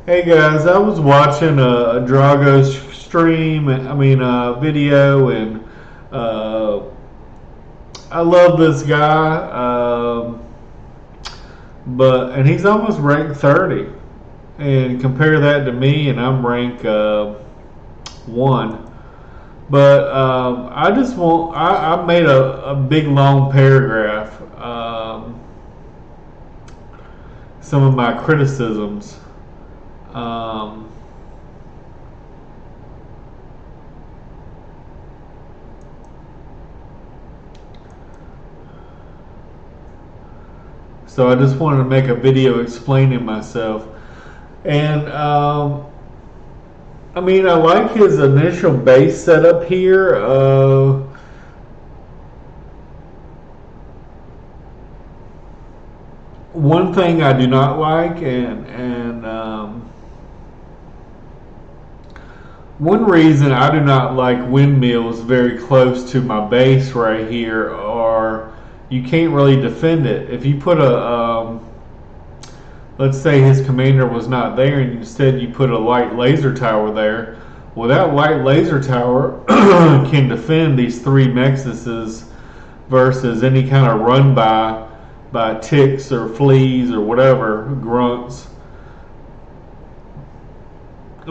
Hey guys, I was watching a Drago's stream, video, and uh, I love this guy, and he's almost ranked 30, and compare that to me, and I'm rank 1. But I made a big long paragraph, some of my criticisms. Um, So I just wanted to make a video explaining myself. And I like his initial base setup here. One thing I do not like, and one reason I do not like windmills very close to my base right here are you can't really defend it. If you put let's say his commander was not there and instead you put a light laser tower there, well, that light laser tower can defend these three nexuses versus any kind of run by ticks or fleas or whatever, grunts.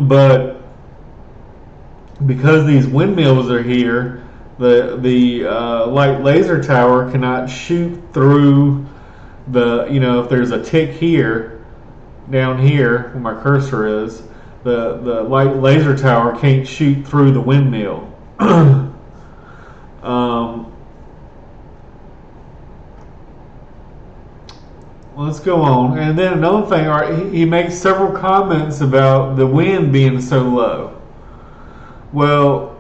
But because these windmills are here, the light laser tower cannot shoot through if there's a tick here, down here where my cursor is, the light laser tower can't shoot through the windmill. Let's go on. And then another thing, all right, he makes several comments about the wind being so low. Well,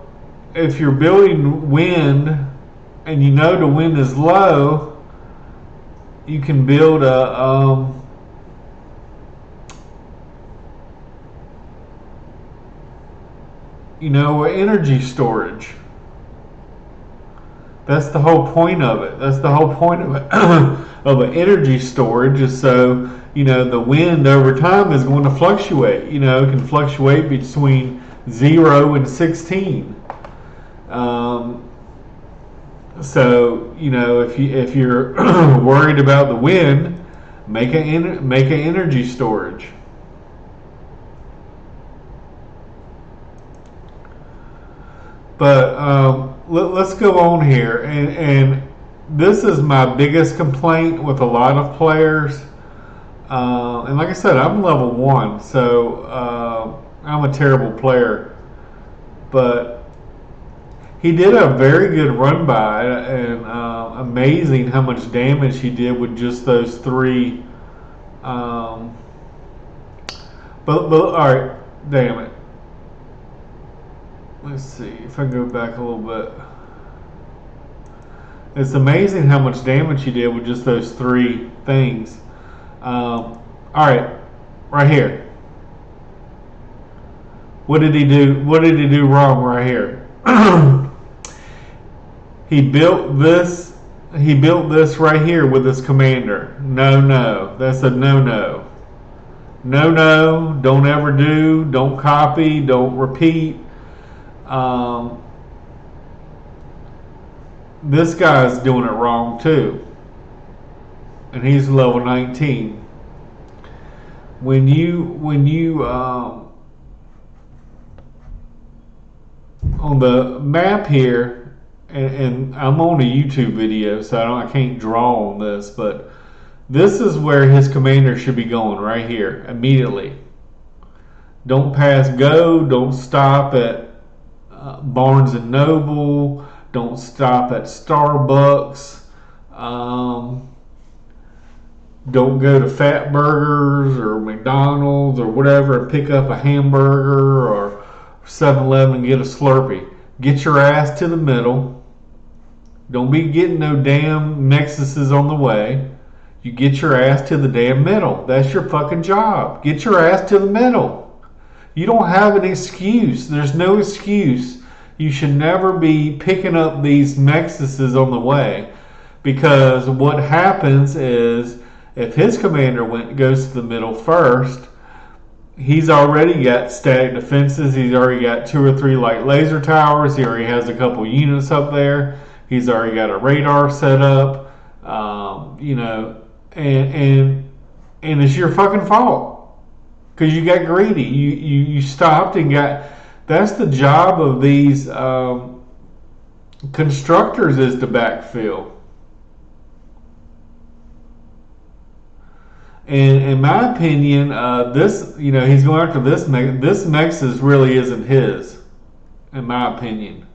if you're building wind and you know the wind is low, you can build energy storage. That's the whole point of it. That's the whole point of it. Of an energy storage is so the wind over time is going to fluctuate. It can fluctuate between 0 and 16. So if you're worried about the wind, make an energy storage. But let's go on here, and this is my biggest complaint with a lot of players. And like I said, I'm level 1, so I'm a terrible player. But he did a very good run by, and amazing how much damage he did with just those three. But all right, damn it. Let's see if I can go back a little bit. It's amazing how much damage he did with just those three things. All right, right here. What did he do? What did he do wrong right here? He built this. He built this right here with his commander. No, that's a no. No. Don't ever do. Don't copy. Don't repeat. This guy's doing it wrong too, and he's level 19. When you on the map here, and I'm on a YouTube video, so I can't draw on this, but this is where his commander should be going right here immediately. Don't pass go. Don't stop at Barnes and Noble. Don't stop at Starbucks. Don't go to Fat Burgers or McDonald's or whatever and pick up a hamburger, or 7-Eleven and get a Slurpee. Get your ass to the middle. Don't be getting no damn nexuses on the way. You get your ass to the damn middle. That's your fucking job. Get your ass to the middle. You don't have an excuse. There's no excuse. You should never be picking up these nexuses on the way, because what happens is if his commander goes to the middle first, he's already got static defenses. He's already got 2 or 3 light laser towers. He already has a couple units up there. He's already got a radar set up. You know, and it's your fucking fault because you got greedy. You stopped and got. That's the job of these constructors, is to backfill. And in my opinion, this, you know, he's going after this. This Nexus really isn't his, in my opinion.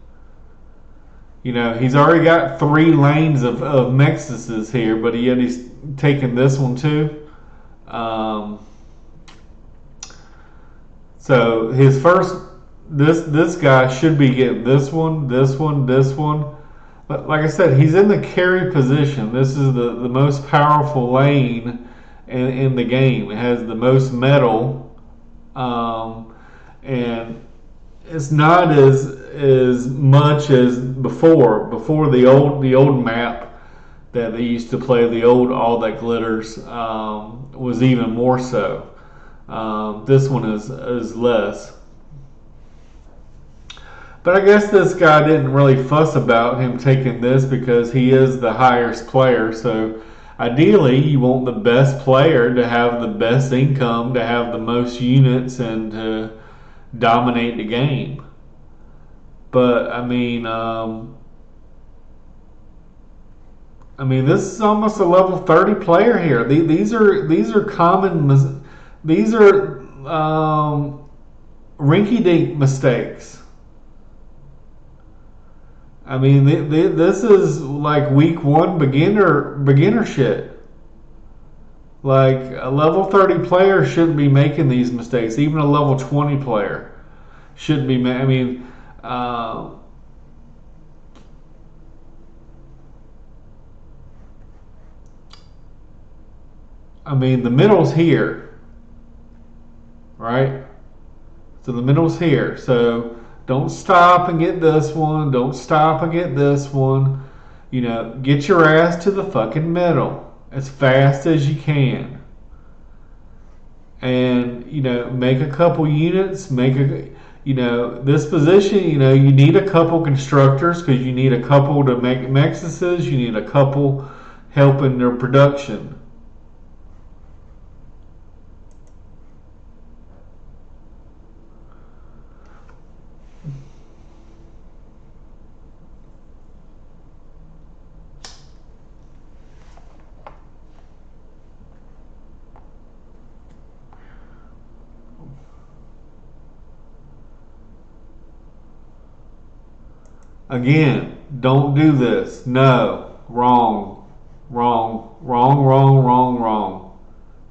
You know, he's already got 3 lanes of Nexuses here, but yet he's taking this one too. Um, so his first, this guy should be getting this one, this one, this one. But like I said, he's in the carry position. This is the most powerful lane in the game. It has the most metal, and it's not as much as before the old map that they used to play, the old All That Glitters, was even more so. This one is less. But I guess this guy didn't really fuss about him taking this because he is the highest player. So ideally, you want the best player to have the best income, to have the most units, and to dominate the game. But this is almost a level 30 player here. These are common. These are rinky-dink mistakes. I mean, this is like week 1 beginner shit. Like a level 30 player shouldn't be making these mistakes. Even a level 20 player shouldn't be. The middle's here, right? So the middle's here. So don't stop and get this one. Don't stop and get this one. You know, get your ass to the fucking middle as fast as you can. And, you know, make a couple units. This position, you need a couple constructors because you need a couple to make Nexuses. You need a couple helping their production. Again, don't do this. No. Wrong. Wrong. Wrong, wrong, wrong, wrong.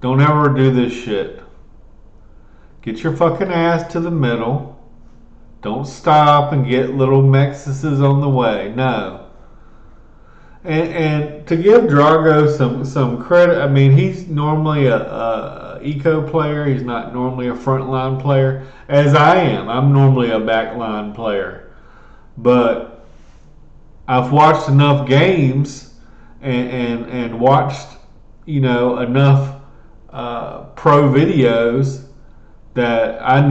Don't ever do this shit. Get your fucking ass to the middle. Don't stop and get little Nexuses on the way. No. And to give Drogo some credit, he's normally a eco player. He's not normally a frontline player, as I am. I'm normally a backline player. But I've watched enough games and watched, enough pro videos that I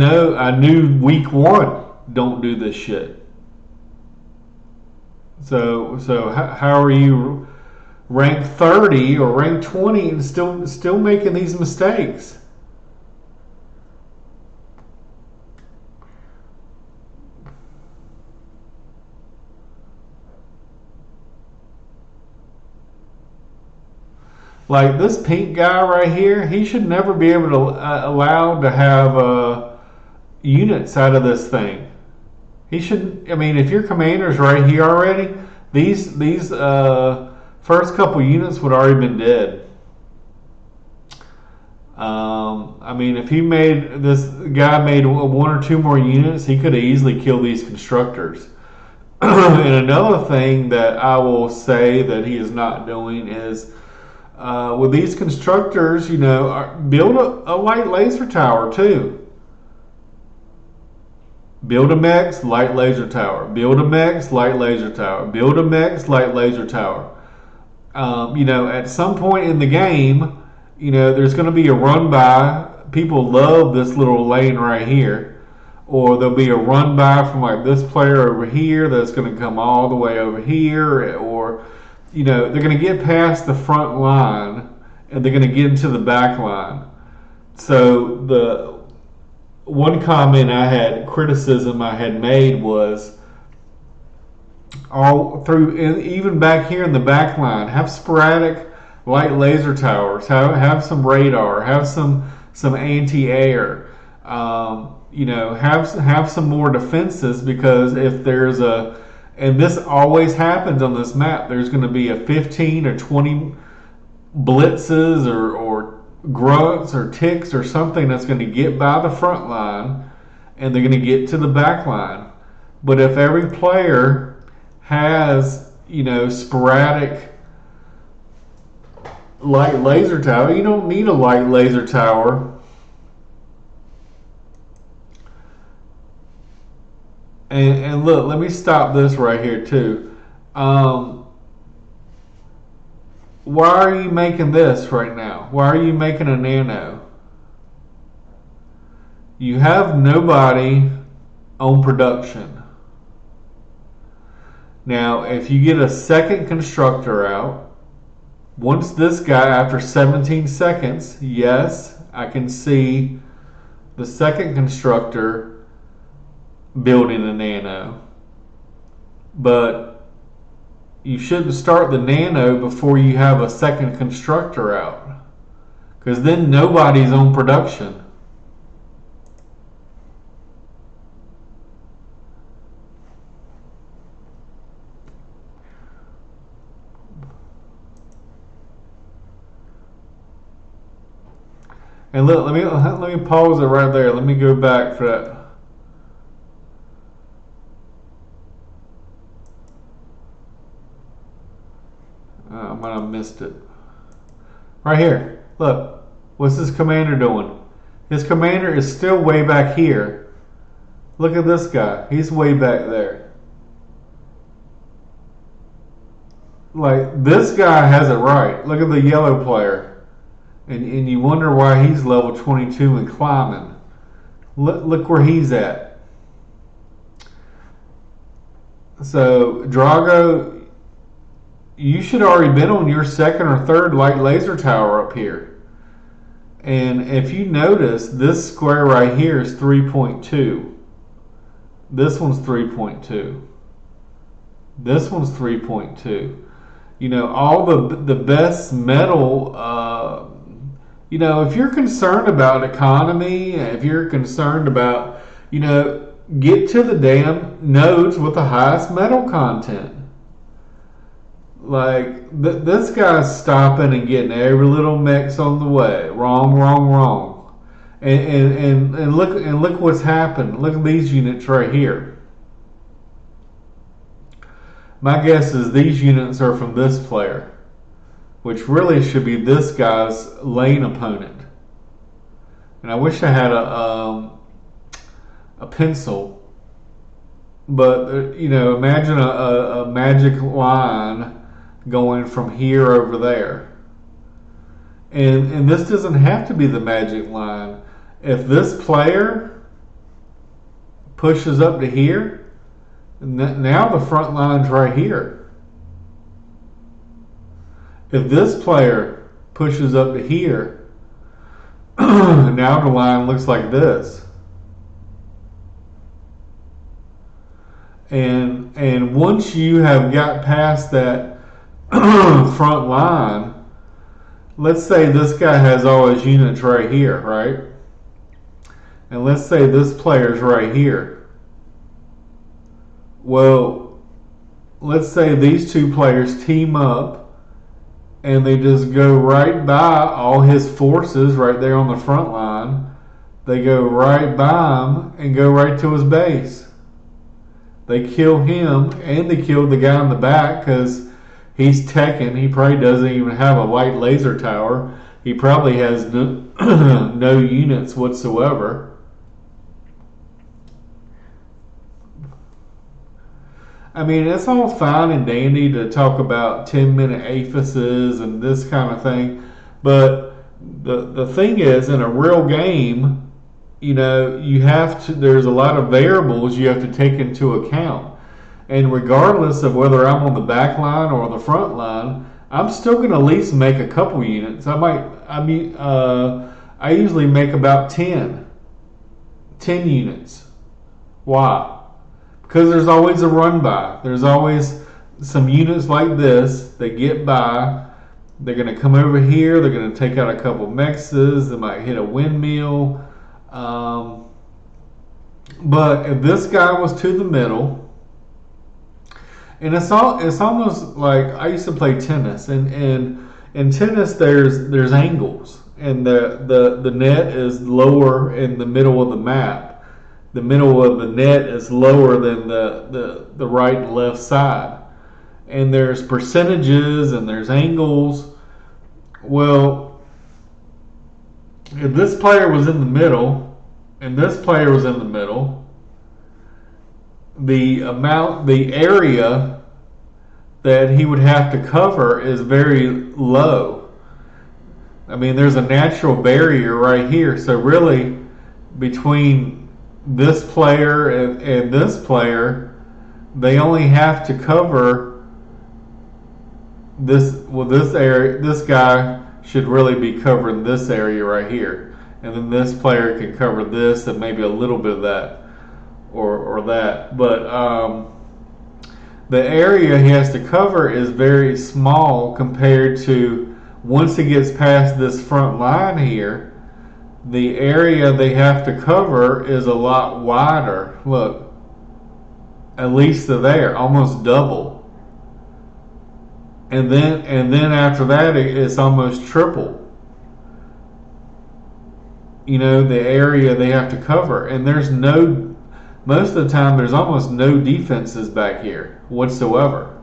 knew week 1, don't do this shit. So how are you ranked 30 or ranked 20 and still making these mistakes? Like this pink guy right here, he should never be able to allowed to have units out of this thing. He should. If your commander's right here already, these first couple units would already been dead. If this guy made 1 or 2 more units, he could have easily killed these constructors. And another thing that I will say that he is not doing is, with these constructors, build a light laser tower too. Build a mechs, light laser tower. Build a mechs, light laser tower. Build a mechs, light laser tower. At some point in the game, there's going to be a run by people love this little lane right here, or there'll be a run by from like this player over here that's going to come all the way over here, or they're going to get past the front line and they're going to get into the back line. So the one criticism I had made was all through, even back here in the back line, have sporadic light laser towers, have some radar, have some anti-air, have some more defenses, because if there's and this always happens on this map, there's going to be a 15 or 20 blitzes or grunts or ticks or something that's going to get by the front line and they're going to get to the back line. But if every player has, sporadic light laser tower, you don't need a light laser tower. And look, let me stop this right here too. Why are you making this right now? Why are you making a nano? You have nobody on production. Now, if you get a second constructor out, once this guy, after 17 seconds, yes, I can see the second constructor building a nano. But you shouldn't start the nano before you have a second constructor out, because then nobody's on production. And look, let me pause it right there. Let me go back for that. I might have missed it. Right here. Look. What's this commander doing? His commander is still way back here. Look at this guy. He's way back there. Like, this guy has it right. Look at the yellow player. And you wonder why he's level 22 and climbing. Look where he's at. So, Drogo, you should already been on your second or third light laser tower up here. And if you notice, this square right here is 3.2. This one's 3.2. This one's 3.2. All the best metal, if you're concerned about economy, if you're concerned about, get to the damn nodes with the highest metal content. Like, this guy's stopping and getting every little mix on the way. Wrong. And look what's happened. Look at these units right here. My guess is these units are from this player, which really should be this guy's lane opponent. And I wish I had a pencil, but imagine a magic line going from here over there. And this doesn't have to be the magic line. If this player pushes up to here, now the front line's right here. If this player pushes up to here, now the line looks like this. And once you have got past that front line, let's say this guy has all his units right here, right? And let's say this player's right here. Well, let's say these two players team up and they just go right by all his forces right there on the front line. They go right by him and go right to his base. They kill him and they kill the guy in the back because he's teching. He probably doesn't even have a light laser tower. He probably has no units whatsoever. I mean, it's all fine and dandy to talk about 10-minute aphyses and this kind of thing, but the thing is, in a real game, you have to. There's a lot of variables you have to take into account, and regardless of whether I'm on the back line or on the front line, I'm still going to at least make a couple units. I usually make about 10 units. Why? Because there's always a run by. There's always some units like this that get by. They're going to come over here. They're going to take out a couple mexes. They might hit a windmill. But if this guy was to the middle, and it's almost like I used to play tennis, and in tennis there's angles, and the net is lower in the middle of the map. The middle of the net is lower than the right and left side, and there's percentages and there's angles. Well, if this player was in the middle and this player was in the middle, the area that he would have to cover is very low. I mean, there's a natural barrier right here. So really, between this player and this player, they only have to cover this. Well, this area, this guy should really be covering this area right here, and then this player can cover this and maybe a little bit of that. Or that, but the area he has to cover is very small compared to once he gets past this front line here. The area they have to cover is a lot wider. Look, at least to there, almost double, and then after that it's almost triple. The area they have to cover, and most of the time, there's almost no defenses back here whatsoever.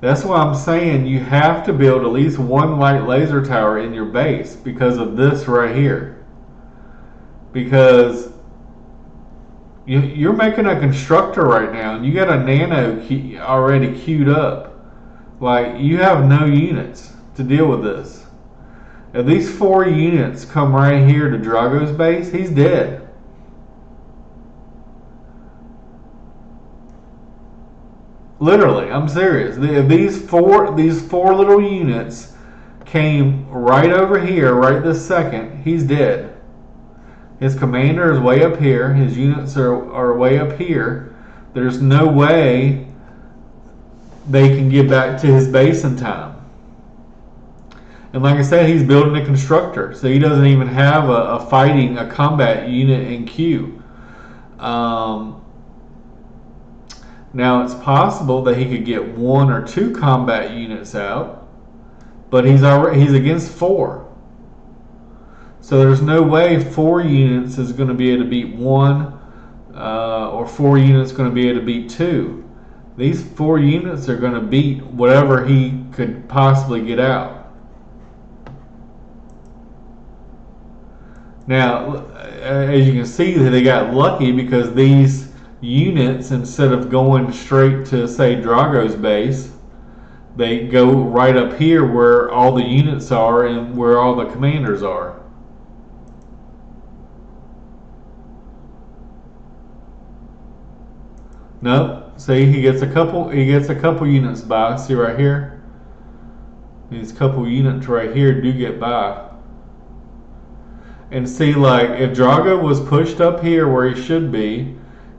That's why I'm saying you have to build at least one light laser tower in your base because of this right here. Because you're making a constructor right now, and you got a nano already queued up. Like, you have no units to deal with this. If these 4 units come right here to Drogo's base, he's dead. Literally, I'm serious. If these four little units came right over here, right this second, he's dead. His commander is way up here. His units are way up here. There's no way they can get back to his base in time. And like I said, he's building a constructor, so he doesn't even have a combat unit in queue. Now it's possible that he could get 1 or 2 combat units out, but he's against 4. So there's no way 4 units is going to be able to beat 1, or 4 units going to be able to beat 2. These 4 units are going to beat whatever he could possibly get out. Now, as you can see, they got lucky because these units, instead of going straight to, say, Drogo's base, they go right up here where all the units are and where all the commanders are. Nope. See, he gets a couple units by. See right here? These couple units right here do get by. And see, like, if Drogo was pushed up here where he should be,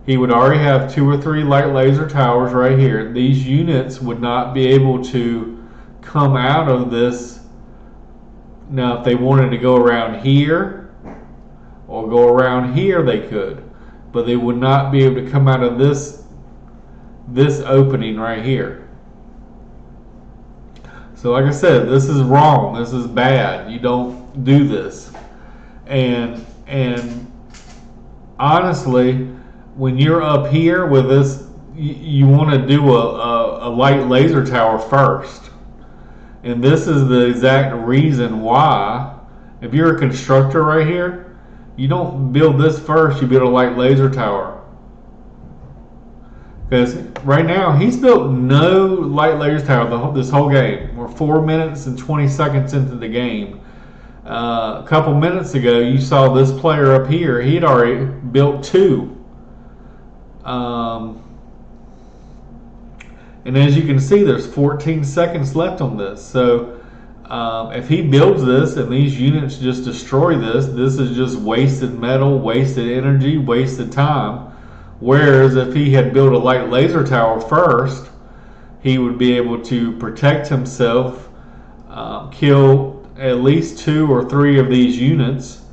he would already have 2 or 3 light laser towers right here. These units would not be able to come out of this. Now, if they wanted to go around here or go around here, they could. But they would not be able to come out of this opening right here. So like I said, this is wrong. This is bad. You don't do this. And honestly, when you're up here with this, you want to do a light laser tower first. And this is the exact reason why. If you're a constructor right here, you don't build this first, you build a light laser tower. Because right now he's built no light layers tower this whole game. We're 4 minutes and 20 seconds into the game. A couple minutes ago, you saw this player up here. He'd already built 2. And as you can see, there's 14 seconds left on this. So if he builds this and these units just destroy this, this is just wasted metal, wasted energy, wasted time. Whereas if he had built a light laser tower first, he would be able to protect himself, kill at least 2 or 3 of these units,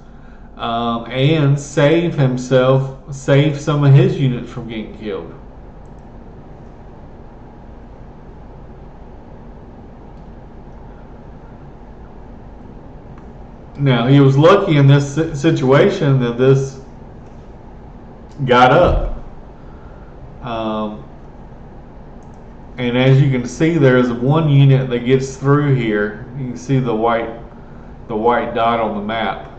and save some of his units from getting killed. Now, he was lucky in this situation that this got up. And as you can see, there's one unit that gets through here. You can see the white dot on the map.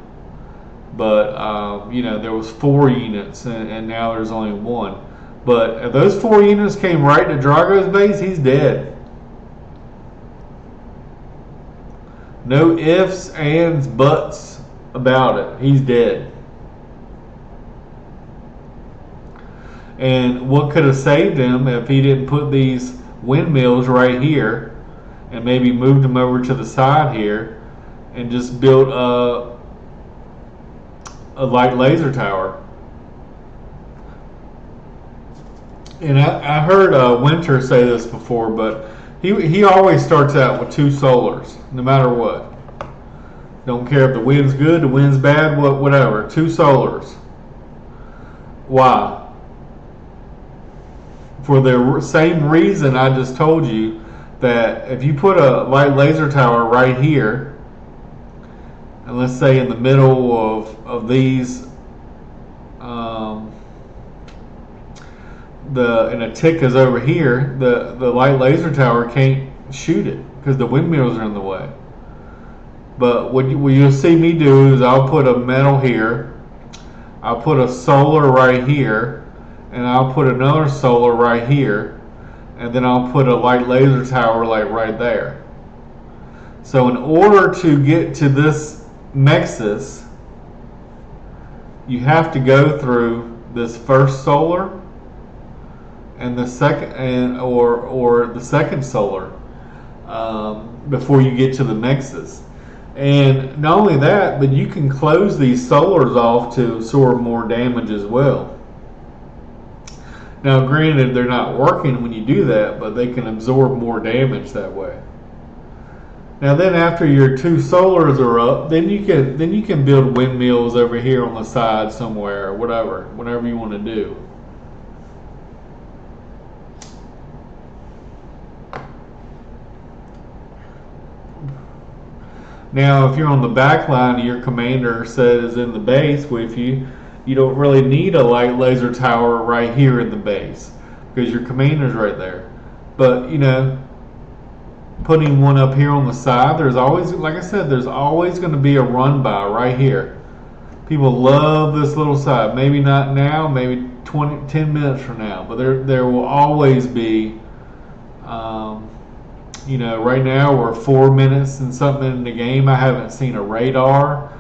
But there was 4 units, and now there's only 1. But if those 4 units came right to Drogo's base, he's dead. No ifs, ands, buts about it. He's dead. And what could have saved him if he didn't put these windmills right here and maybe moved them over to the side here and just built a light laser tower. And I heard Winter say this before, but he always starts out with 2 solars, no matter what. Don't care if the wind's good, the wind's bad, whatever. 2 solars. Why? For the same reason I just told you, that if you put a light laser tower right here, and let's say in the middle of these, and a tick is over here, the light laser tower can't shoot it because the windmills are in the way. But what you'll see me do is I'll put a metal here, I'll put a solar right here, and I'll put another solar right here, and then I'll put a light laser tower like right there. So in order to get to this nexus, you have to go through this first solar and the second, or the second solar, before you get to the nexus. And not only that, but you can close these solars off to absorb more damage as well. Now, granted, they're not working when you do that, but they can absorb more damage that way. Now, then after your 2 solars are up, then you can build windmills over here on the side somewhere, or whatever you want to do. Now, if you're on the back line and your commander is in the base with you, you don't really need a light laser tower right here in the base because your commander's right there. But, putting one up here on the side, there's always, like I said, there's always going to be a run by right here. People love this little side. Maybe not now, maybe 10 minutes from now, but there will always be. Right now we're 4 minutes and something in the game. I haven't seen a radar.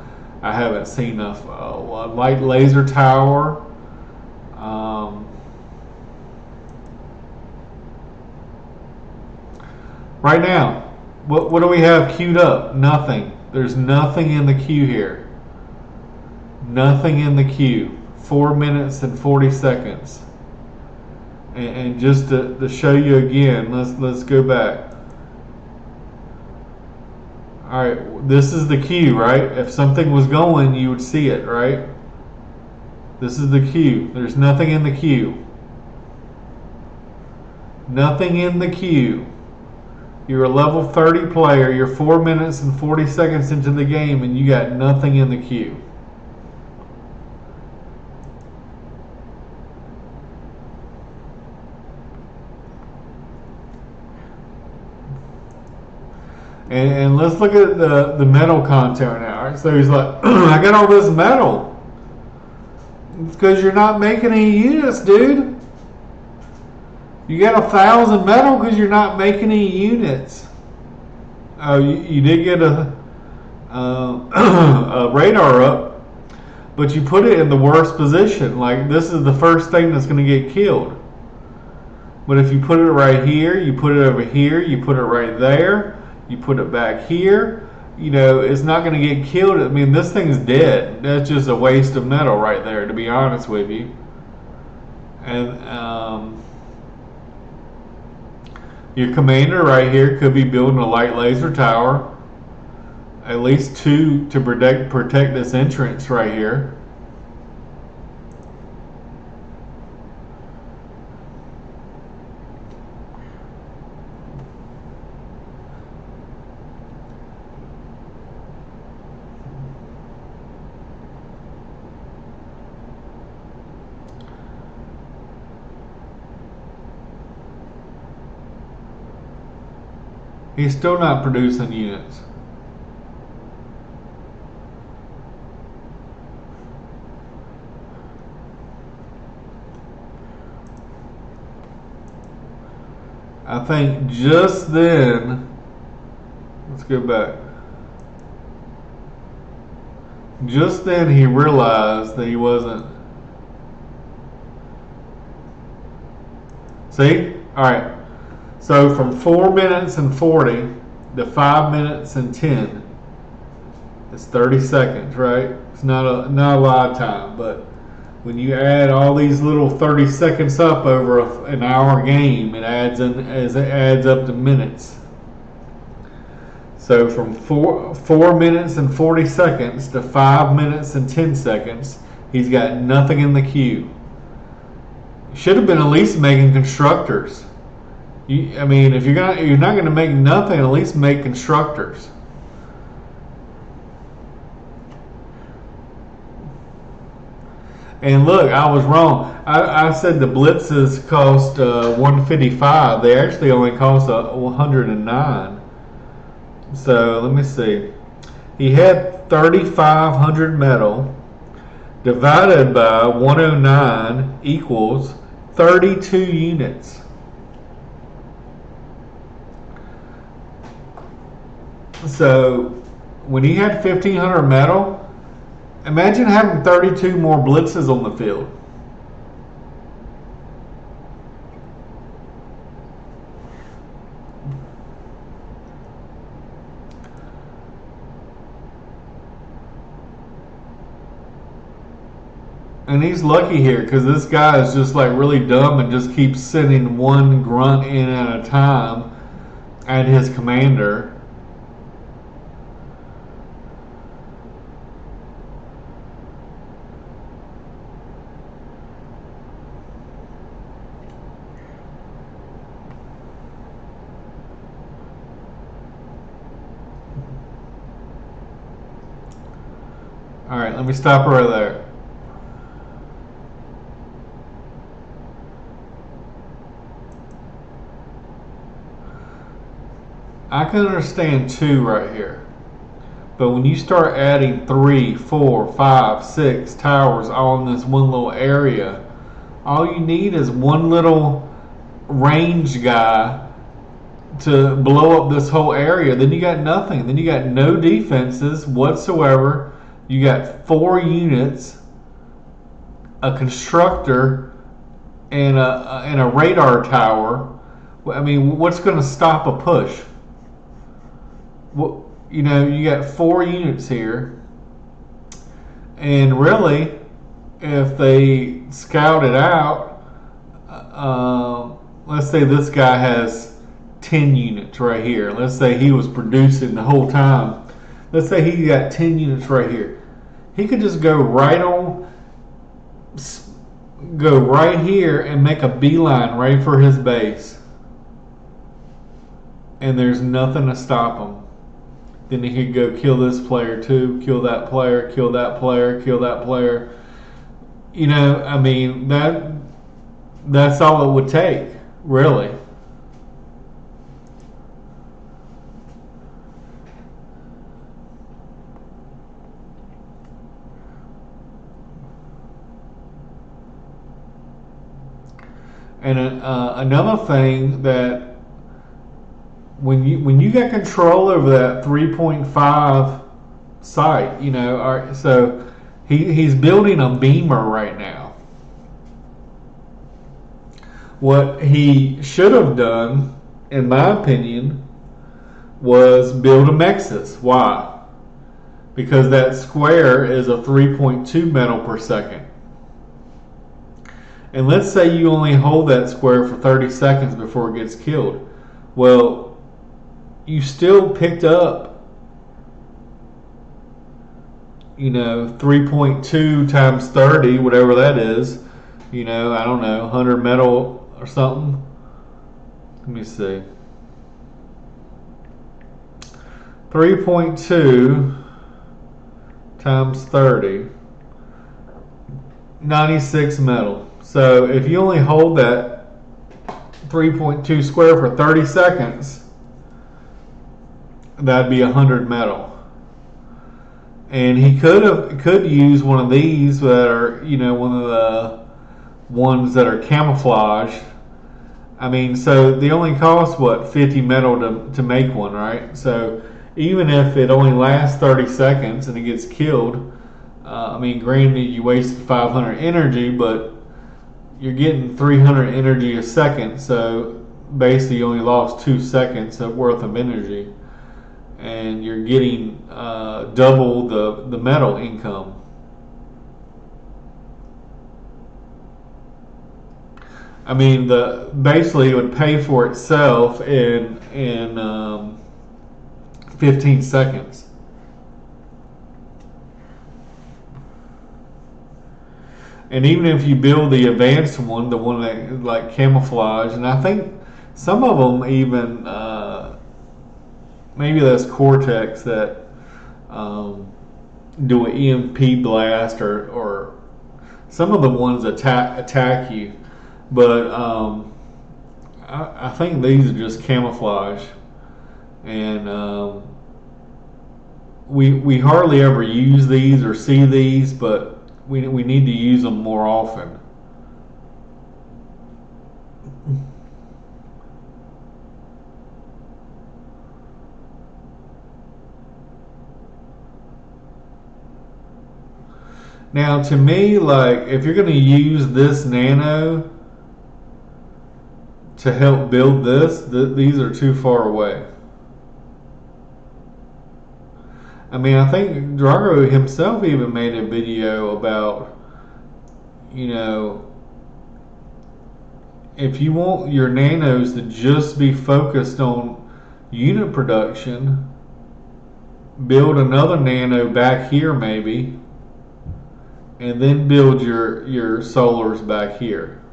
I haven't seen a light laser tower. Right now, what do we have queued up? Nothing. There's nothing in the queue here. Nothing in the queue. 4 minutes and 40 seconds. And just to show you again, let's go back. Alright, this is the queue, right? If something was going, you would see it, right? This is the queue. There's nothing in the queue. Nothing in the queue. You're a level 30 player, you're 4 minutes and 40 seconds into the game, and you got nothing in the queue. And let's look at the metal content now. Right? So he's like, I got all this metal. It's because you're not making any units, dude. You got 1,000 metal because you're not making any units. Oh, you did get a radar up, but you put it in the worst position. Like, this is the first thing that's going to get killed. But if you put it right here, you put it over here, you put it right there, you put it back here, you know, it's not going to get killed. I mean, this thing's dead. That's just a waste of metal right there, to be honest with you. And your commander right here could be building a light laser tower. At least 2 to protect this entrance right here. He's still not producing units. I think just then, let's go back. Just then he realized that he wasn't. See? Alright. So from 4 minutes and 40 to 5 minutes and 10, it's 30 seconds, right? It's not a lot of time, but when you add all these little 30 seconds up over an hour game, it adds up to minutes. So from 4 minutes and 40 seconds to 5 minutes and 10 seconds, he's got nothing in the queue. Should have been at least making constructors. I mean, if you're not going to make nothing, at least make constructors. And look, I was wrong. I said the blitzes cost 155. They actually only cost 109. So let me see. He had 3,500 metal divided by 109 equals 32 units. So when he had 1,500 metal, imagine having 32 more blitzes on the field. And he's lucky here because this guy is just like really dumb and just keeps sending one grunt in at a time at his commander. Alright, let me stop right there. I can understand 2 right here. But when you start adding 3, 4, 5, 6 towers all in this one little area, all you need is one little range guy to blow up this whole area. Then you got nothing. Then you got no defenses whatsoever. You got 4 units, a constructor, and a radar tower. I mean, what's going to stop a push? Well, you know, you got 4 units here, and really, if they scout it out, let's say this guy has 10 units right here. Let's say he was producing the whole time. Let's say he got 10 units right here. He could just go right here and make a beeline right for his base. And there's nothing to stop him. Then he could go kill this player too, kill that player, kill that player, kill that player. You know, I mean, that's all it would take, really. And another thing that when you got control over that 3.5 site, you know, all right, so he's building a beamer right now. What he should have done, in my opinion, was build a Mexus. Why? Because that square is a 3.2 metal per second. And let's say you only hold that square for 30 seconds before it gets killed. Well, you still picked up, you know, 3.2 times 30, whatever that is. You know, I don't know, 100 metal or something. Let me see. 3.2 times 30, 96 metal. So if you only hold that 3.2 square for 30 seconds, that'd be 100 metal. And he could use one of these that are, you know, one of the ones that are camouflaged. I mean, so they only cost what, 50 metal to make one, right? So even if it only lasts 30 seconds and it gets killed, I mean, granted you wasted 500 energy, but you're getting 300 energy a second, so basically you only lost 2 seconds worth of energy, and you're getting double the metal income. I mean, basically it would pay for itself in 15 seconds. And even if you build the advanced one, the one that like camouflage, and I think some of them even maybe that's Cortex that do an EMP blast, or some of the ones attack you, but I think these are just camouflage, and we hardly ever use these or see these, but we need to use them more often. Now, to me, like, if you're going to use this nano to help build this, these are too far away. I mean, I think Drogo himself even made a video about, you know, if you want your nanos to just be focused on unit production, build another nano back here maybe, and then build your solars back here.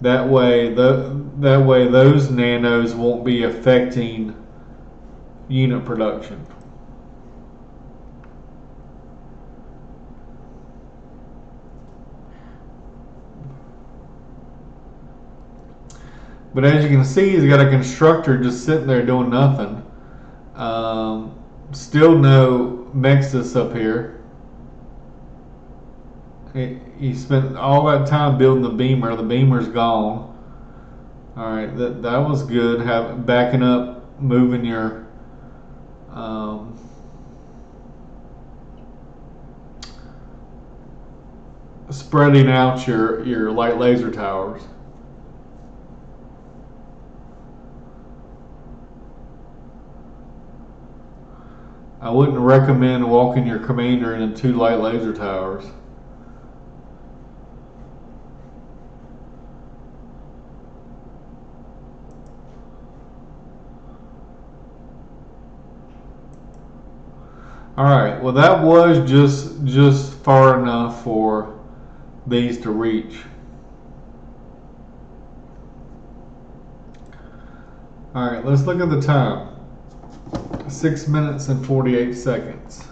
That way those nanos won't be affecting unit production. But as you can see, he's got a constructor just sitting there doing nothing. Still no Mexus up here. He spent all that time building the beamer. The beamer's gone. All right, that was good. Backing up, moving your spreading out your light laser towers. I wouldn't recommend walking your commander into 2 light laser towers. Alright, well that was just far enough for these to reach. Alright, let's look at the time. 6 minutes and 48 seconds.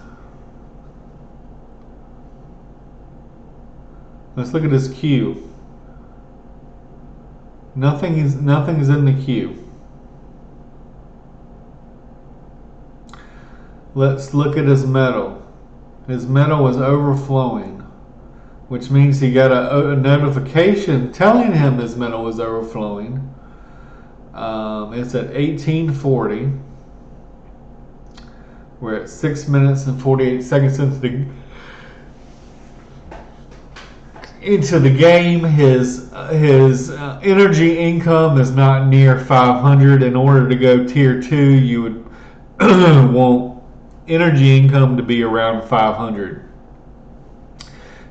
Let's look at this queue. Nothing's in the queue. Let's look at his metal. His metal is overflowing, which means he got a notification telling him his metal was overflowing. It's at 1840. We're at 6 minutes and 48 seconds into the game. His energy income is not near 500. In order to go tier 2, you would want energy income to be around 500.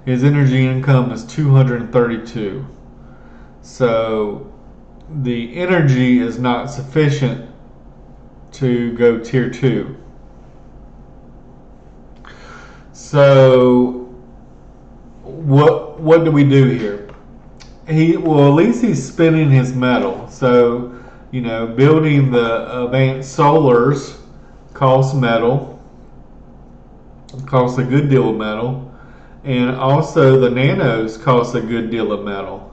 His energy income is 232. So the energy is not sufficient to go tier 2. So what do we do here? At least he's spinning his metal. So, building the advanced solars costs metal. It costs a good deal of metal. And also the nanos cost a good deal of metal.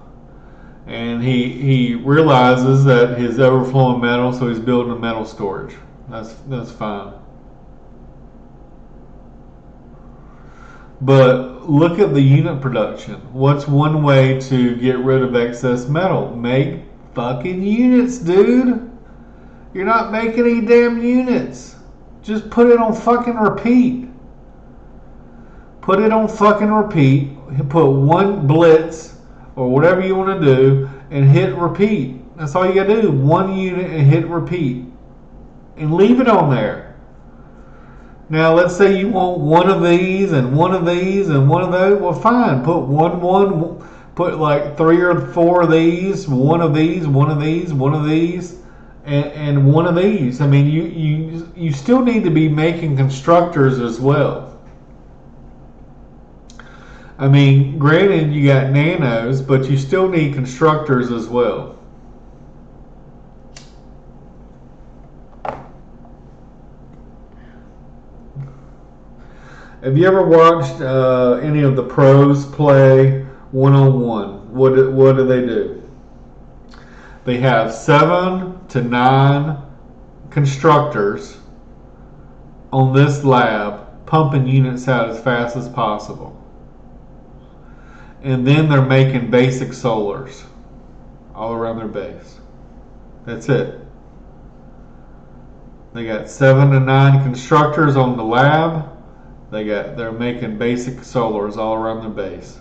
And he realizes that his overflowing metal, so he's building a metal storage. That's fine. But look at the unit production. What's one way to get rid of excess metal? Make fucking units, dude. You're not making any damn units. Just put it on fucking repeat. Put it on fucking repeat. Put one blitz or whatever you want to do and hit repeat. That's all you gotta do. One unit and hit repeat. And leave it on there. Now let's say you want one of these and one of these and one of those. Well, fine. Put put like 3 or 4 of these, one of these, one of these, one of these, and one of these. I mean, you still need to be making constructors as well. I mean, granted, you got nanos, but you still need constructors as well. Have you ever watched any of the pros play one-on-one? What do they do? They have 7 to 9 constructors on this lab pumping units out as fast as possible. And then they're making basic solars all around their base. That's it. They got 7 to 9 constructors on the lab. They're making basic solars all around their base.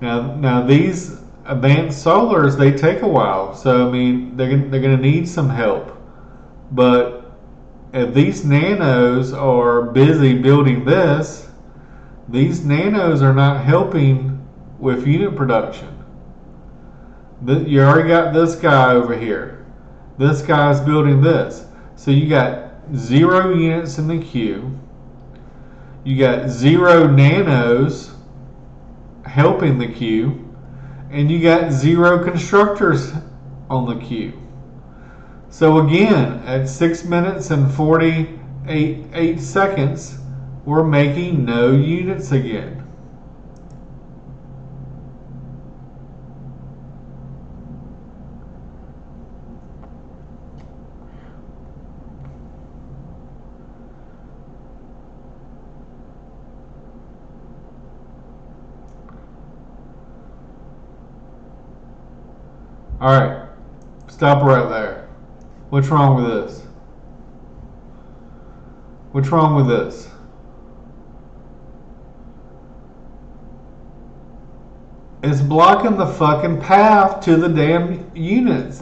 Now these advanced solars, they take a while. So I mean, they're going to need some help. But if these nanos are busy building this, these nanos are not helping with unit production. You already got this guy over here. This guy's building this. So you got 0 units in the queue. You got 0 nanos helping the queue. And you got 0 constructors on the queue. So again, at 6 minutes and 48 seconds, we're making no units again. All right, stop right there. What's wrong with this? What's wrong with this? It's blocking the fucking path to the damn units.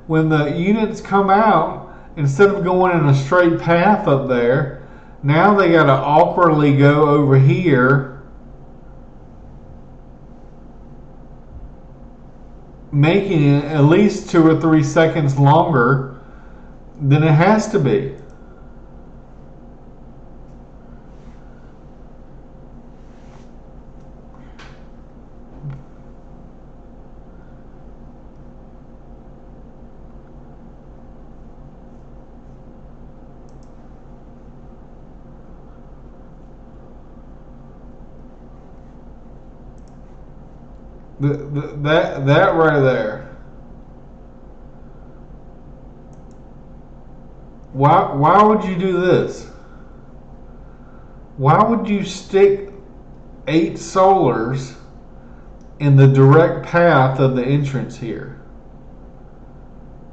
When the units come out, instead of going in a straight path up there, now they gotta awkwardly go over here, making it at least 2 or 3 seconds longer than it has to be. That right there. Why would you do this? Why would you stick 8 solars in the direct path of the entrance here.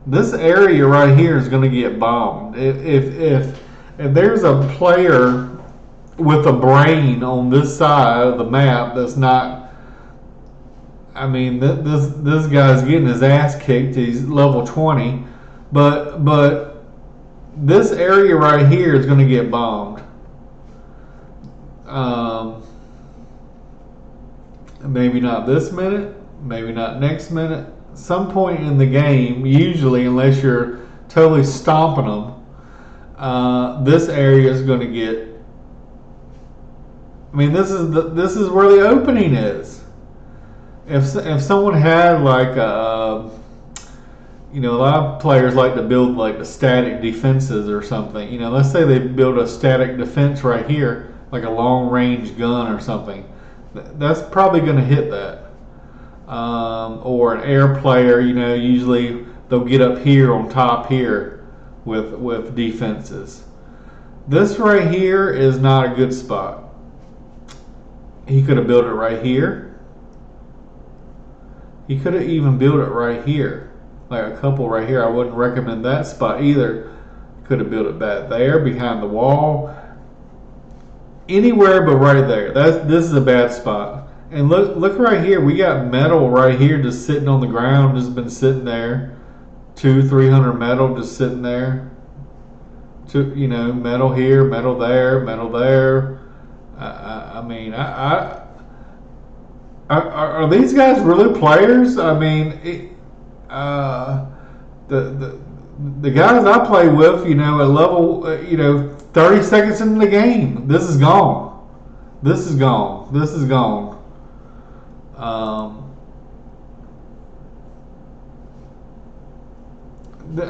This area right here is going to get bombed. If there's a player with a brain on this side of the map that's not, I mean, this guy's getting his ass kicked. He's level 20, but this area right here is going to get bombed. Maybe not this minute, maybe not next minute. Some point in the game, usually, unless you're totally stomping them, this area is going to get. I mean, this is where the opening is. If someone had like a, a lot of players like to build like the static defenses or something. Let's say they build a static defense right here, like a long range gun or something. That's probably going to hit that. Or an air player, usually they'll get up here on top here with defenses. This right here is not a good spot. He could have built it right here. He could have even built it right here. Like a couple right here. I wouldn't recommend that spot either. Could have built it back there behind the wall. Anywhere but right there. This is a bad spot. And look right here. We got metal right here just sitting on the ground. Just been sitting there. 200-300 metal just sitting there. Metal here, metal there, metal there. I mean, are these guys really players? I mean, the guys I play with, at level, 30 seconds into the game, this is gone. This is gone. This is gone. I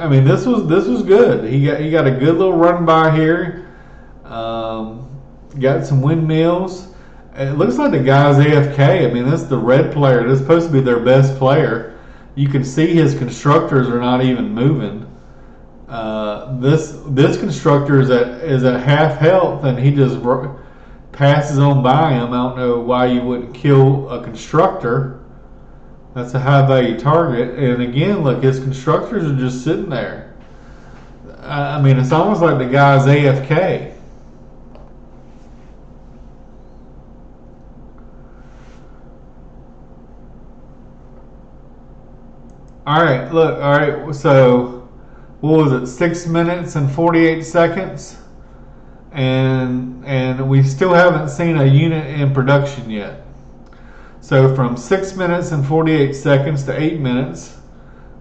mean, this was good. He got a good little run by here. Got some windmills. It looks like the guy's AFK. I mean, that's the red player. This is supposed to be their best player. You can see his constructors are not even moving. This constructor is at half health, and he just passes on by him. I don't know why you wouldn't kill a constructor. That's a high value target. And again, look, his constructors are just sitting there. I mean, it's almost like the guy's AFK. All right, look, all right, so what was it, 6 minutes and 48 seconds? And we still haven't seen a unit in production yet. So from 6 minutes and 48 seconds to 8 minutes,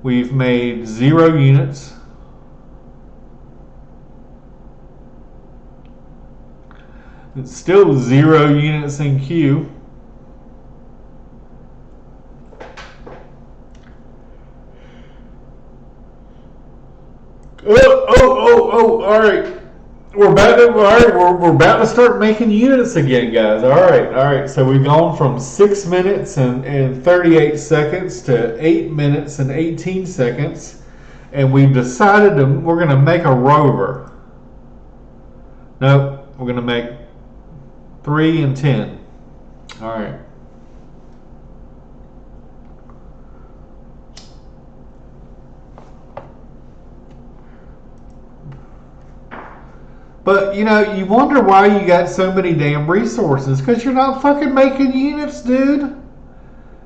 we've made 0 units. It's still 0 units in queue. All right. We're about to start making units again, guys. All right. So we've gone from 6 minutes and 38 seconds to 8 minutes and 18 seconds, and we've decided we're going to make a rover. Nope, we're going to make 3 and 10. All right. But, you wonder why you got so many damn resources. Because you're not fucking making units, dude.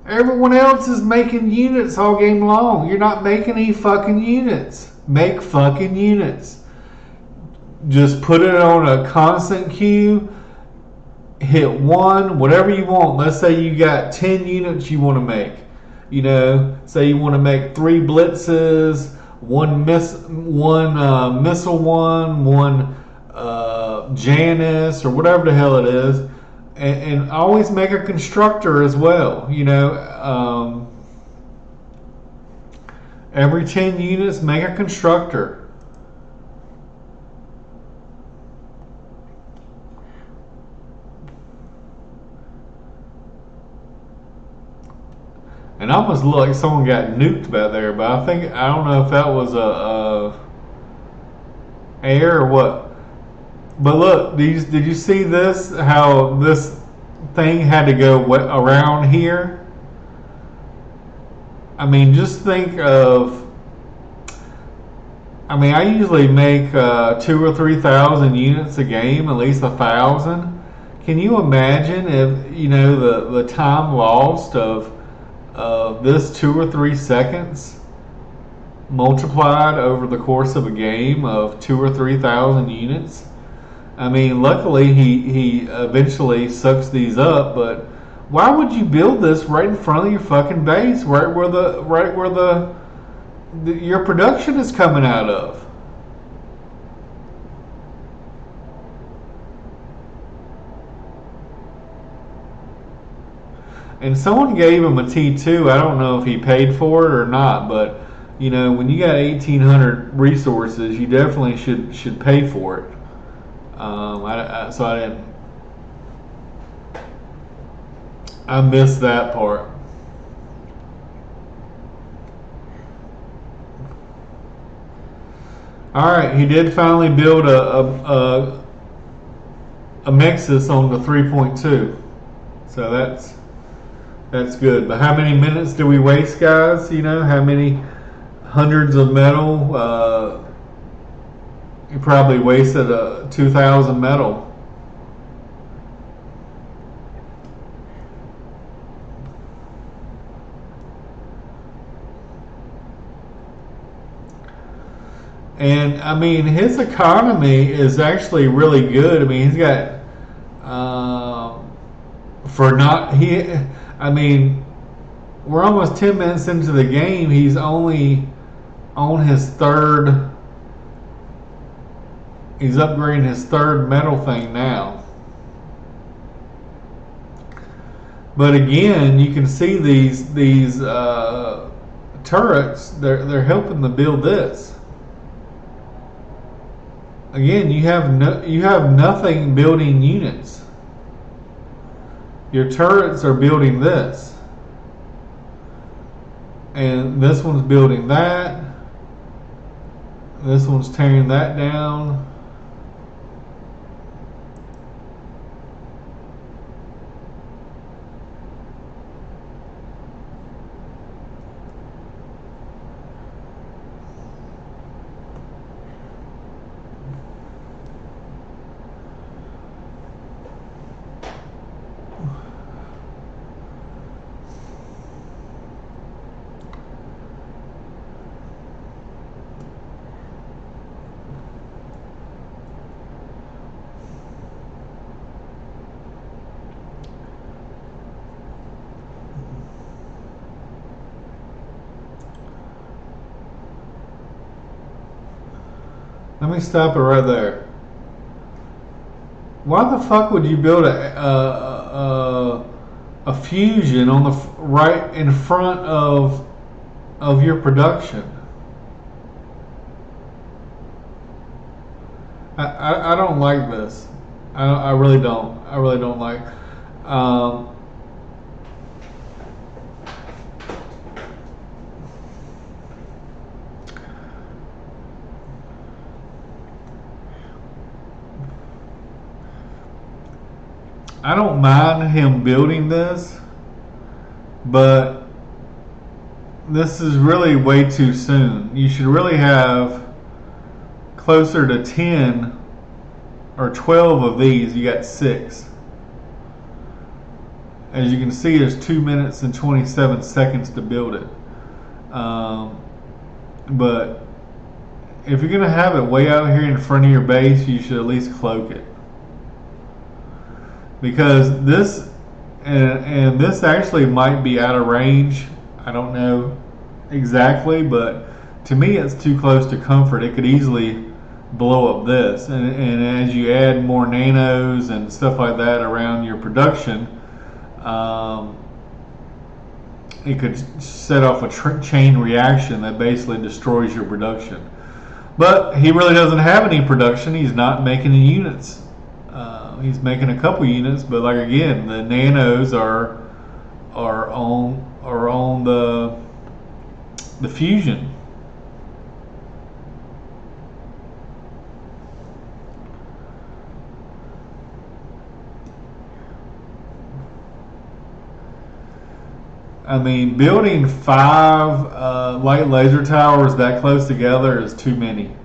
Everyone else is making units all game long. You're not making any fucking units. Make fucking units. Just put it on a constant queue. Hit 1, whatever you want. Let's say you got 10 units you want to make. Say you want to make 3 blitzes, one missile one Janus or whatever the hell it is, and always make a constructor as well. Every 10 units, make a constructor. And I almost look like someone got nuked back there, but I don't know if that was a air or what. But look, did you see this? How this thing had to go around here. I mean, just think of. I mean, I usually make 2 or 3 thousand units a game, at least 1,000. Can you imagine if the time lost of this 2 or 3 seconds multiplied over the course of a game of 2 or 3 thousand units? I mean, luckily he eventually sucks these up, but why would you build this right in front of your fucking base, right where your production is coming out of? And someone gave him a T2. I don't know if he paid for it or not, but when you got 1,800 resources, you definitely should pay for it. So I didn't. I missed that part. All right, he did finally build a Mexus on the 3.2, so that's good. But how many minutes do we waste, guys? How many hundreds of metal? You probably wasted 2,000 metal. And I mean, his economy is actually really good. I mean, he's got for not he. I mean, we're almost 10 minutes into the game. He's only on his third. He's upgrading his third metal thing now. But again, you can see these turrets. They're helping to build this. Again, you have nothing building units. Your turrets are building this, and this one's building that. This one's tearing that down. Let me stop it right there. Why the fuck would you build a fusion on the right in front of your production? I don't like this. I really don't. I really don't like. I don't mind him building this, but this is really way too soon. You should really have closer to 10 or 12 of these. You got 6. As you can see, there's 2 minutes and 27 seconds to build it. But if you're going to have it way out here in front of your base, you should at least cloak it. Because this and this actually might be out of range. I don't know exactly, but to me it's too close to comfort. It could easily blow up this, and as you add more nanos and stuff like that around your production, it could set off a chain reaction that basically destroys your production. But he really doesn't have any production. He's not making any units. He's making a couple units, but like again, the nanos are on the fusion. I mean, building 5 light laser towers that close together is too many.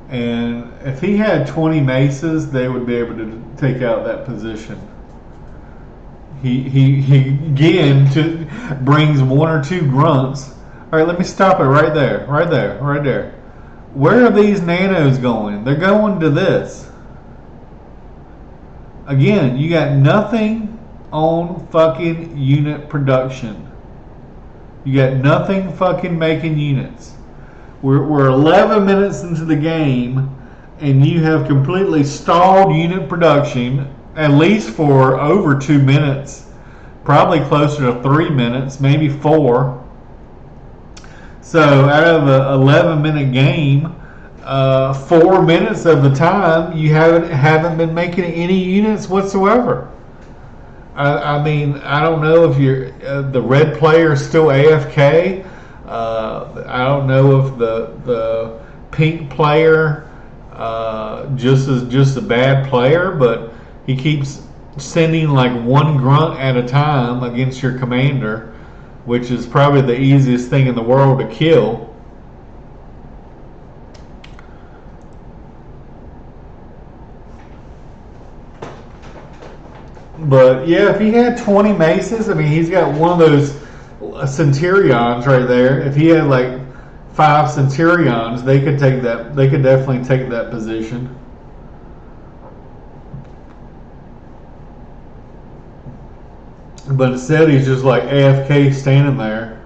And if he had 20 maces, they would be able to take out that position. He again brings 1 or 2 grunts. All right, let me stop it right there, right there, right there. Where are these nanos going? They're going to this. Again, you got nothing on fucking unit production. You got nothing fucking making units. We're 11 minutes into the game, and you have completely stalled unit production, at least for over 2 minutes, probably closer to 3 minutes, maybe 4. So out of an 11-minute game, 4 minutes of the time you haven't been making any units whatsoever. I mean, I don't know if you're the red player is still AFK. I don't know if the pink player just a bad player, but he keeps sending like 1 grunt at a time against your commander, which is probably the easiest thing in the world to kill. But yeah, if he had 20 maces, I mean, he's got one of those centurions right there. If he had like 5 centurions, they could take that. They could definitely take that position. But instead, he's just like AFK standing there.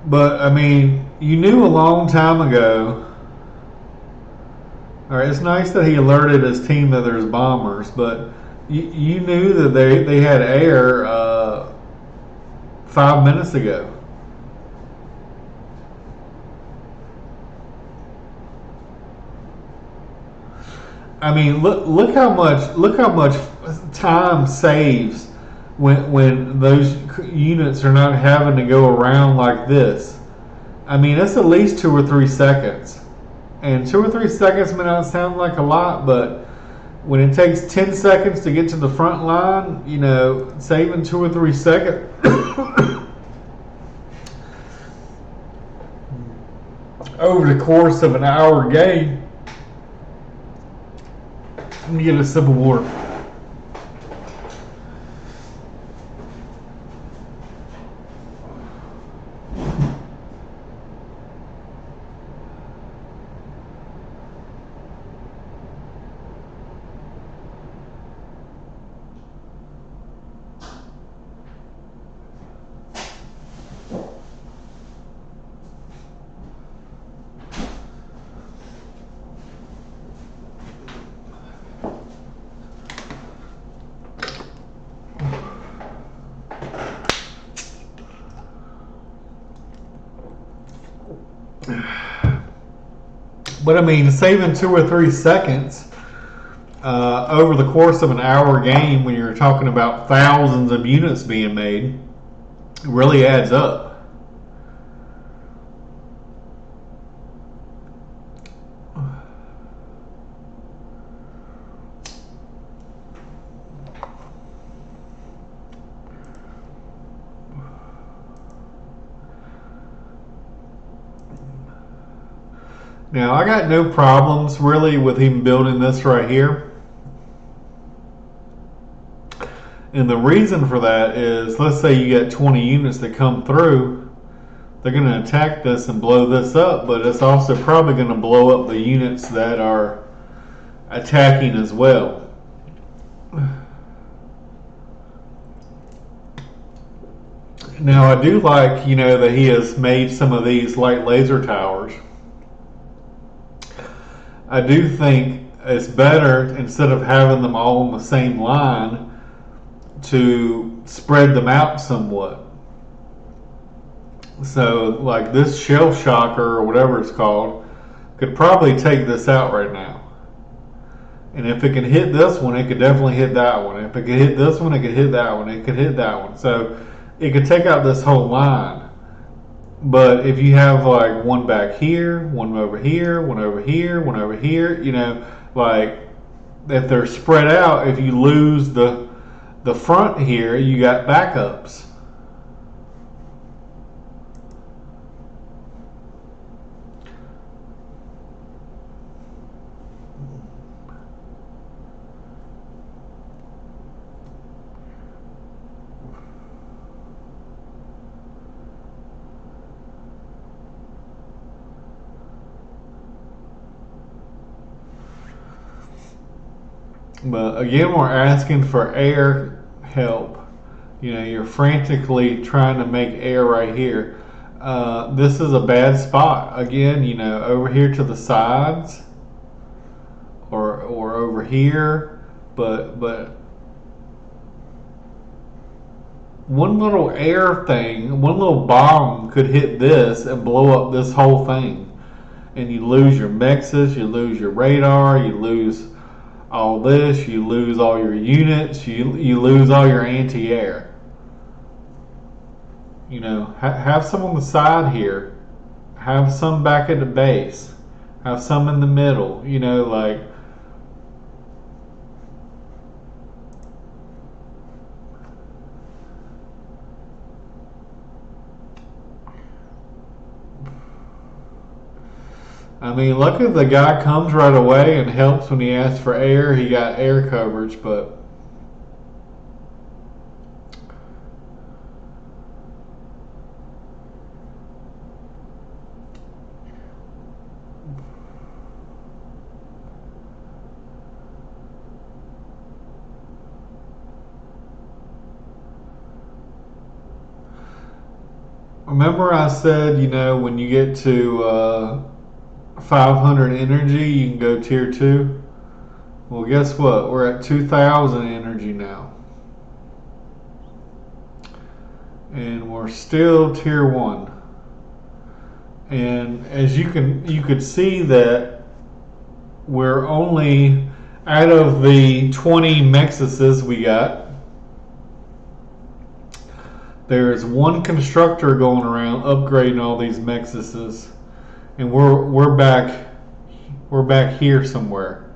But I mean, you knew a long time ago. All right, it's nice that he alerted his team that there's bombers, but you knew that they had air 5 minutes ago. I mean, look how much time saves when those units are not having to go around like this. I mean, it's at least 2 or 3 seconds, and 2 or 3 seconds may not sound like a lot, but when it takes 10 seconds to get to the front line, you know, saving 2 or 3 seconds over the course of an hour game. Let me get a sip of water. But I mean, saving 2 or 3 seconds over the course of an hour game, when you're talking about thousands of units being made, really adds up. Now, I got no problems really with him building this right here. And the reason for that is, let's say you get 20 units that come through, they're going to attack this and blow this up, but it's also probably going to blow up the units that are attacking as well. Now, I do like, you know, that he has made some of these light laser towers. I do think it's better, instead of having them all on the same line, to spread them out somewhat. So like this shell shocker or whatever it's called could probably take this out right now. And if it can hit this one, it could definitely hit that one. If it could hit this one, it could hit that one. It could hit that one. So it could take out this whole line. But if you have like one back here, one over here, one over here, one over here, like if they're spread out, if you lose the front here, you got backups. But again, we're asking for air help. You're frantically trying to make air right here. This is a bad spot. Again, over here to the sides, or over here, but one little air thing, one little bomb could hit this and blow up this whole thing, and you lose your mexes, you lose your radar, you lose all this, you lose all your units, you lose all your anti-air. Have some on the side here, have some back at the base, have some in the middle, like I mean, luckily the guy comes right away and helps when he asks for air. He got air coverage, but remember I said, when you get to 500 energy, you can go tier 2. Well, guess what? We're at 2,000 energy now. And we're still tier 1. And as you could see that we're only, out of the 20 Mexuses we got, there's one constructor going around upgrading all these Mexuses, and we're back here somewhere.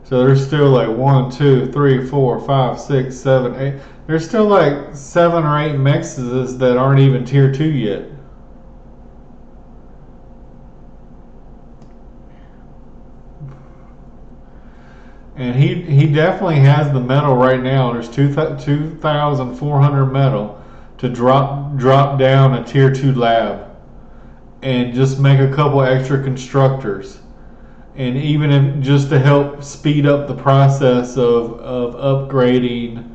So there's still like 1, 2, 3, 4, 5, 6, 7, 8. There's still like 7 or 8 Mexuses that aren't even tier 2 yet. And he definitely has the metal right now. There's 2,400 metal to drop down a tier 2 lab and just make a couple extra constructors, and even if, just to help speed up the process of upgrading.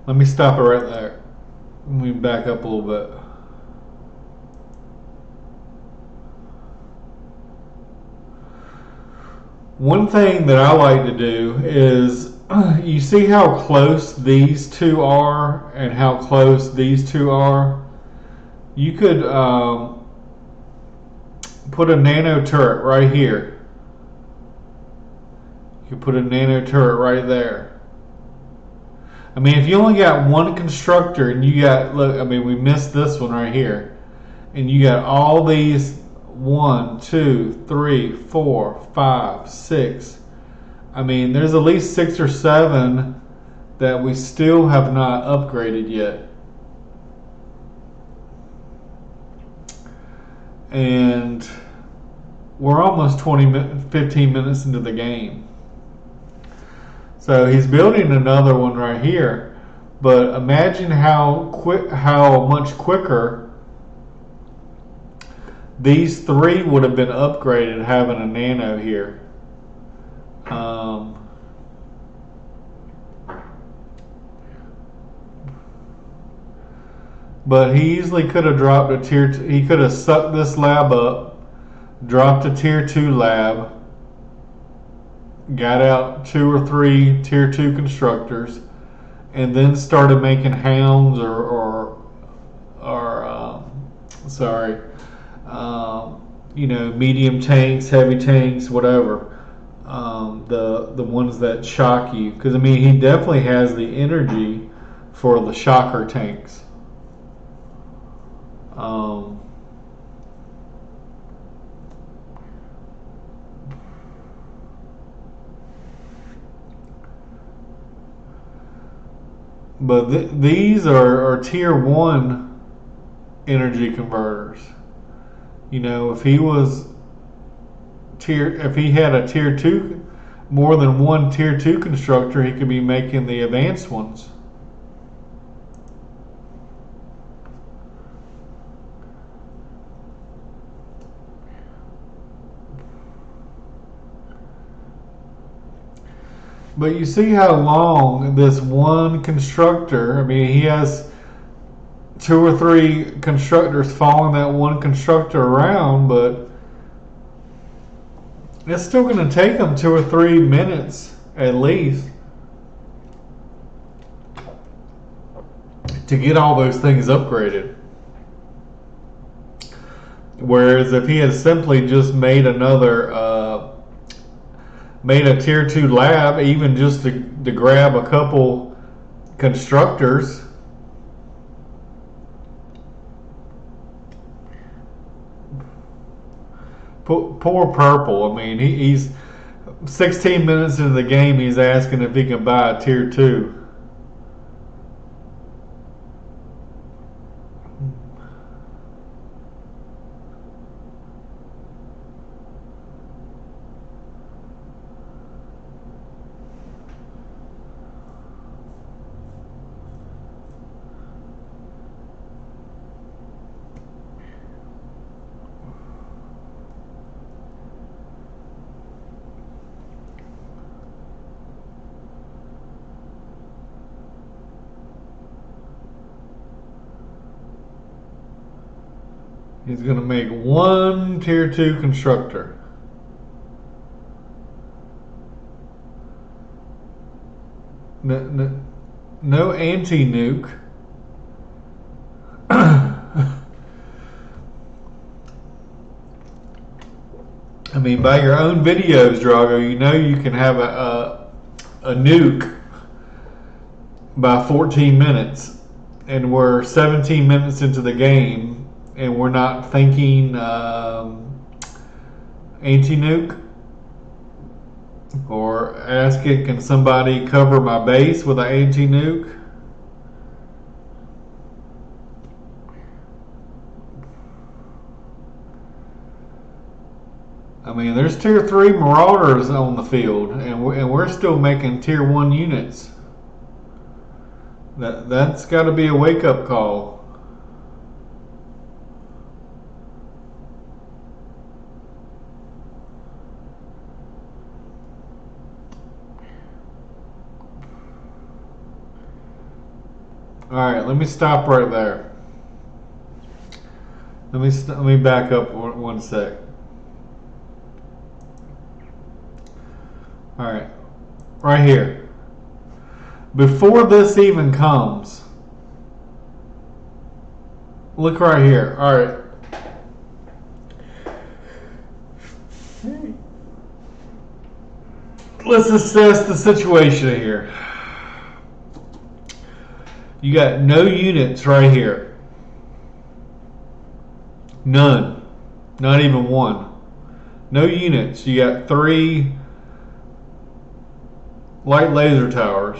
Let me stop it right there. Let me back up a little bit. One thing that I like to do is, you see how close these two are and how close these two are? You could put a nano turret right here. You could put a nano turret right there. I mean, if you only got one constructor and you got, look, I mean, we missed this one right here. And you got all these 1, 2, 3, 4, 5, 6. I mean, there's at least 6 or 7 that we still have not upgraded yet. And we're almost 15 minutes into the game. So he's building another one right here. But imagine how much quicker these 3 would have been upgraded having a nano here. But he easily could have dropped a tier 2. He could have sucked this lab up, dropped a tier 2 lab, got out 2 or 3 tier 2 constructors, and then started making hounds medium tanks, heavy tanks, whatever. the ones that shock you, because I mean he definitely has the energy for the shocker tanks. Um, but these are tier one energy converters. You know, if he had a tier two, more than one tier two constructor, he could be making the advanced ones. But you see how long this one constructor, I mean, he has two or three constructors following that one constructor around, but it's still going to take them 2 or 3 minutes at least to get all those things upgraded. Whereas if he had simply just made made a tier 2 lab, even just to grab a couple constructors, poor Purple. I mean, he's 16 minutes into the game, he's asking if he can buy a tier 2. He's going to make one tier 2 constructor. No anti-nuke. I mean, by your own videos, Drogo, you know you can have a nuke by 14 minutes, and we're 17 minutes into the game, and we're not thinking anti-nuke, or asking, can somebody cover my base with an anti-nuke? I mean, there's tier 3 marauders on the field, and we're still making tier 1 units. That's got to be a wake-up call. All right, let me stop right there. Let me back up one sec. All right, right here. Before this even comes, look right here. All right. Let's assess the situation here. You got no units right here. None. Not even one. No units. You got 3 light laser towers.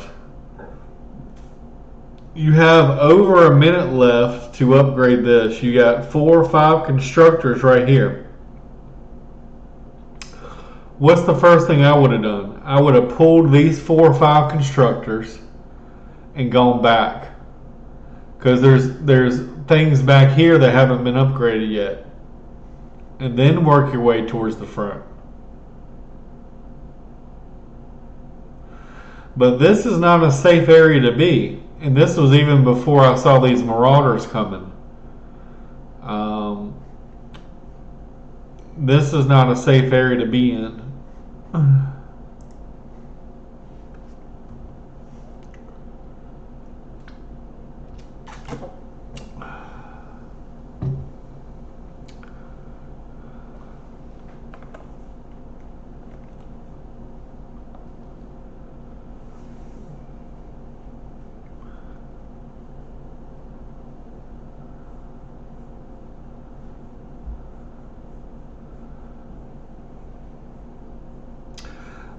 You have over a minute left to upgrade this. You got 4 or 5 constructors right here. What's the first thing I would have done? I would have pulled these 4 or 5 constructors and gone back, because there's things back here that haven't been upgraded yet, and then work your way towards the front. But this is not a safe area to be, and this was even before I saw these marauders coming. This is not a safe area to be in.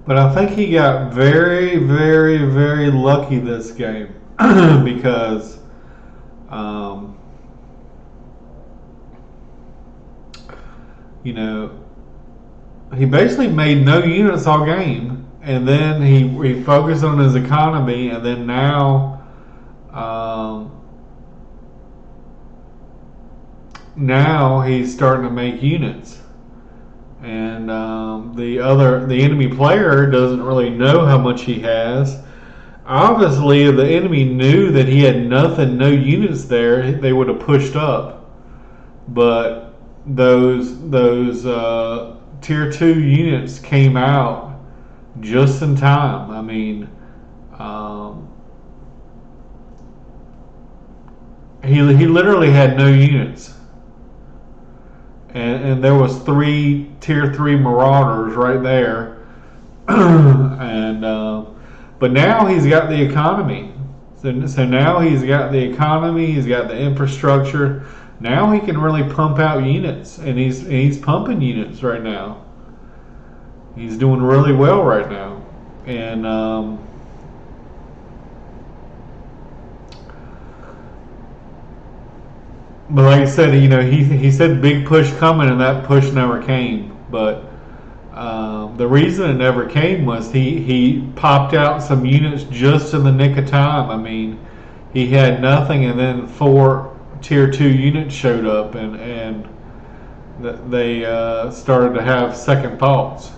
But I think he got very, very, very lucky this game because um, you know, he basically made no units all game, and then he focused on his economy, and then um, now he's starting to make units, and the enemy player doesn't really know how much he has. Obviously, if the enemy knew that he had nothing, no units there, they would have pushed up. But those tier 2 units came out just in time. I mean, um, he literally had no units, and there was 3 tier 3 marauders right there, and but now he's got the economy. So now he's got the economy, he's got the infrastructure. Now he can really pump out units, and he's pumping units right now. He's doing really well right now, and but like I said, he said big push coming, and that push never came. But the reason it never came was he popped out some units just in the nick of time. I mean, he had nothing, and then 4 tier 2 units showed up, and they started to have second thoughts.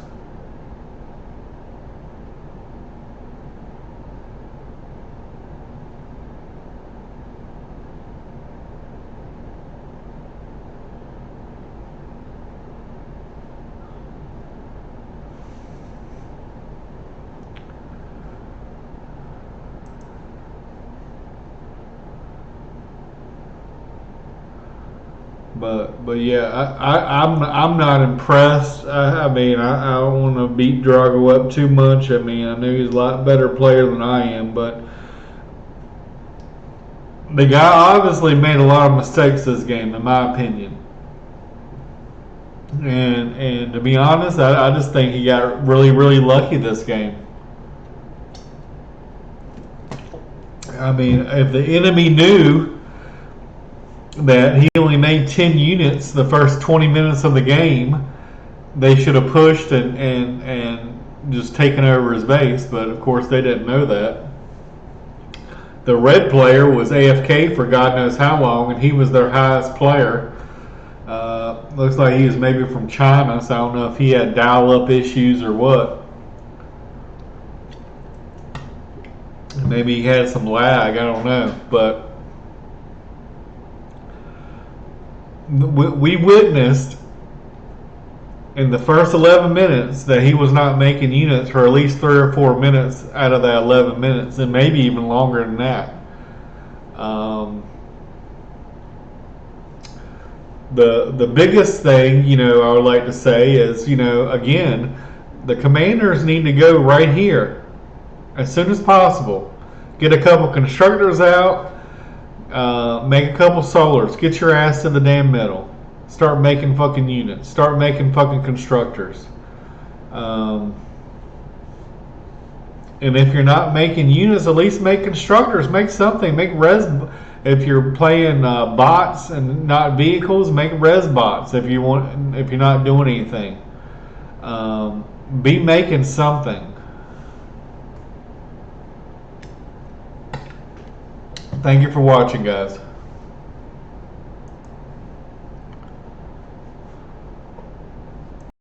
But yeah, I'm not impressed. I mean, I don't want to beat Drago up too much. I mean, I know he's a lot better player than I am, but the guy obviously made a lot of mistakes this game, in my opinion. And to be honest, I just think he got really, really lucky this game. I mean, if the enemy knew that he only made 10 units the first 20 minutes of the game, they should have pushed and just taken over his base. But of course, they didn't know that. The red player was AFK for God knows how long, and he was their highest player. Looks like he was maybe from China, so I don't know if he had dial-up issues or what. Maybe he had some lag, I don't know. But we witnessed in the first 11 minutes that he was not making units for at least 3 or 4 minutes out of that 11 minutes, and maybe even longer than that. The biggest thing, I would like to say is, again, the commanders need to go right here as soon as possible. Get a couple constructors out, make a couple solars, get your ass to the damn middle. Start making fucking units. Start making fucking constructors. And if you're not making units, at least make constructors. Make something. Make res. If you're playing bots and not vehicles, make res bots. If you're not doing anything, be making something. Thank you for watching, guys.